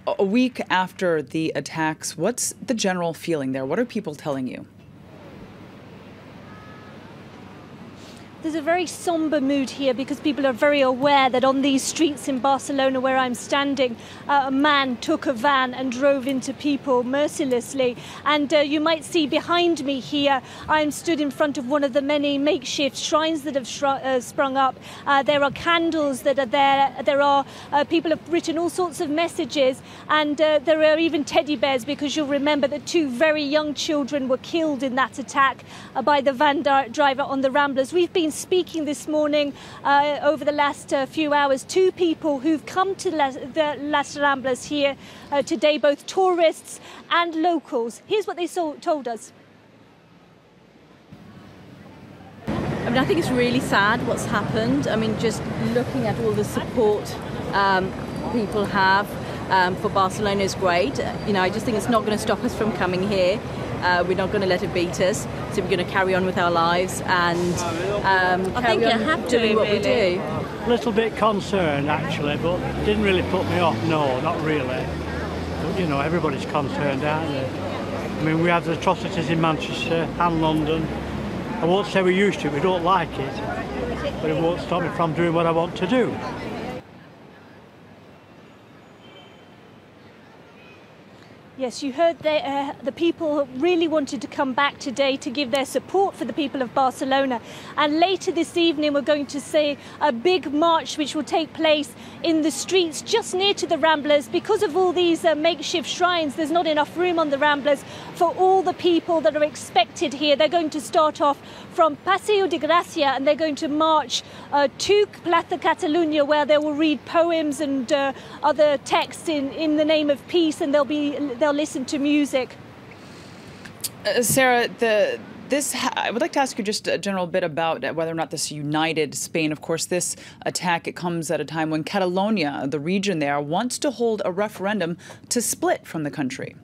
A week after the attacks, what's the general feeling there? What are people telling you? There's a very somber mood here because people are very aware that on these streets in Barcelona where I'm standing, a man took a van and drove into people mercilessly. And you might see behind me here, I'm stood in front of one of the many makeshift shrines that have sprung up. There are candles that are there. There are people have written all sorts of messages, and there are even teddy bears, because you'll remember that 2 very young children were killed in that attack by the van driver on the Ramblers. We've been speaking this morning over the last few hours to people who've come to the Las Ramblas here today, both tourists and locals. Here's what they told us. I mean, I think it's really sad what's happened. I mean, just looking at all the support people have for Barcelona is great. You know, I just think it's not going to stop us from coming here. We're not going to let it beat us, so we're going to carry on with our lives and carry on doing what we do. A little bit concerned actually, but it didn't really put me off. No, not really. But you know, everybody's concerned, aren't they? I mean, we had atrocities in Manchester and London. I won't say we're used to it, we don't like it, but it won't stop me from doing what I want to do. Yes, you heard the people really wanted to come back today to give their support for the people of Barcelona. And later this evening, we're going to see a big march which will take place in the streets just near to the Ramblers. Because of all these makeshift shrines, there's not enough room on the Ramblers for all the people that are expected here. They're going to start off from Paseo de Gracia and they're going to march to Plaza Catalunya, where they will read poems and other texts in the name of peace, and they'll listen to music. Sarah, I would like to ask you just a general bit about whether or not this united Spain. Of course, this attack, it comes at a time when Catalonia, the region there, wants to hold a referendum to split from the country.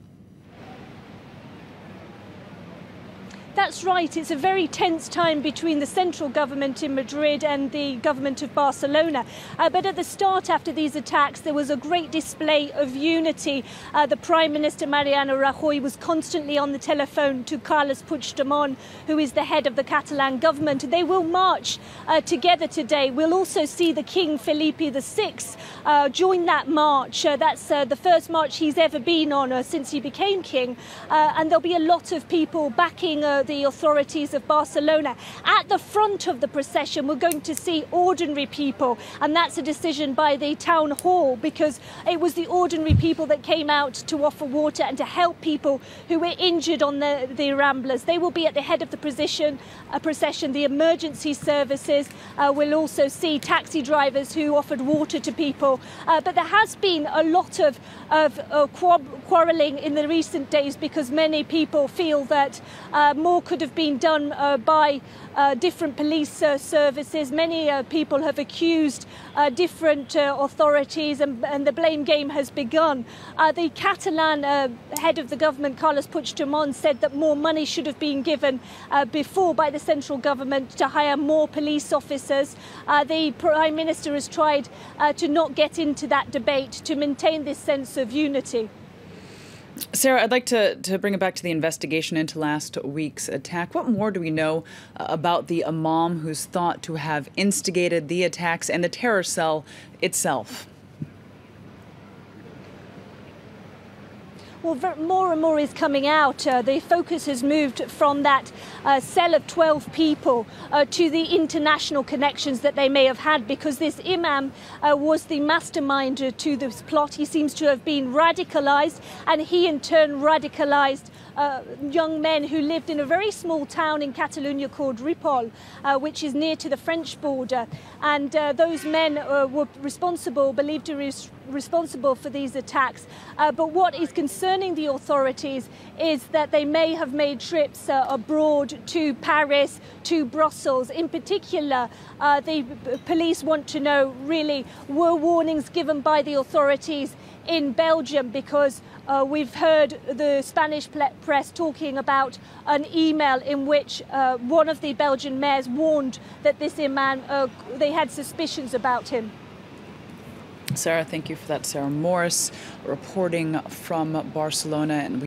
That's right. It's a very tense time between the central government in Madrid and the government of Barcelona. But at the start, after these attacks, there was a great display of unity. The Prime Minister, Mariano Rajoy, was constantly on the telephone to Carles Puigdemont, who is the head of the Catalan government. They will march together today. We'll also see the King Felipe VI join that march. That's the first march he's ever been on since he became king. And there'll be a lot of people backing the authorities of Barcelona. At the front of the procession, we're going to see ordinary people, and that's a decision by the town hall, because it was the ordinary people that came out to offer water and to help people who were injured on the Ramblers. They will be at the head of the procession. The emergency services will also see taxi drivers who offered water to people. But there has been a lot of quarrelling in the recent days, because many people feel that more could have been done by different police services. Many people have accused different authorities, and the blame game has begun. The Catalan head of the government, Carles Puigdemont, said that more money should have been given before by the central government to hire more police officers. The Prime Minister has tried to not get into that debate, to maintain this sense of unity. Sarah, I'd like to bring it back to the investigation into last week's attack. What more do we know about the imam who's thought to have instigated the attacks and the terror cell itself? Well, more and more is coming out. The focus has moved from that cell of 12 people to the international connections that they may have had, because this imam was the mastermind to this plot. He seems to have been radicalized, and he in turn radicalized young men who lived in a very small town in Catalonia called Ripoll, which is near to the French border. And those men were believed to be responsible for these attacks. But what is concerning the authorities is that they may have made trips abroad to Paris, to Brussels. In particular, the police want to know, really, were warnings given by the authorities in Belgium, because we've heard the Spanish press talking about an email in which one of the Belgian mayors warned that this imam, they had suspicions about him. Sarah, thank you for that. Sarah Morris reporting from Barcelona. And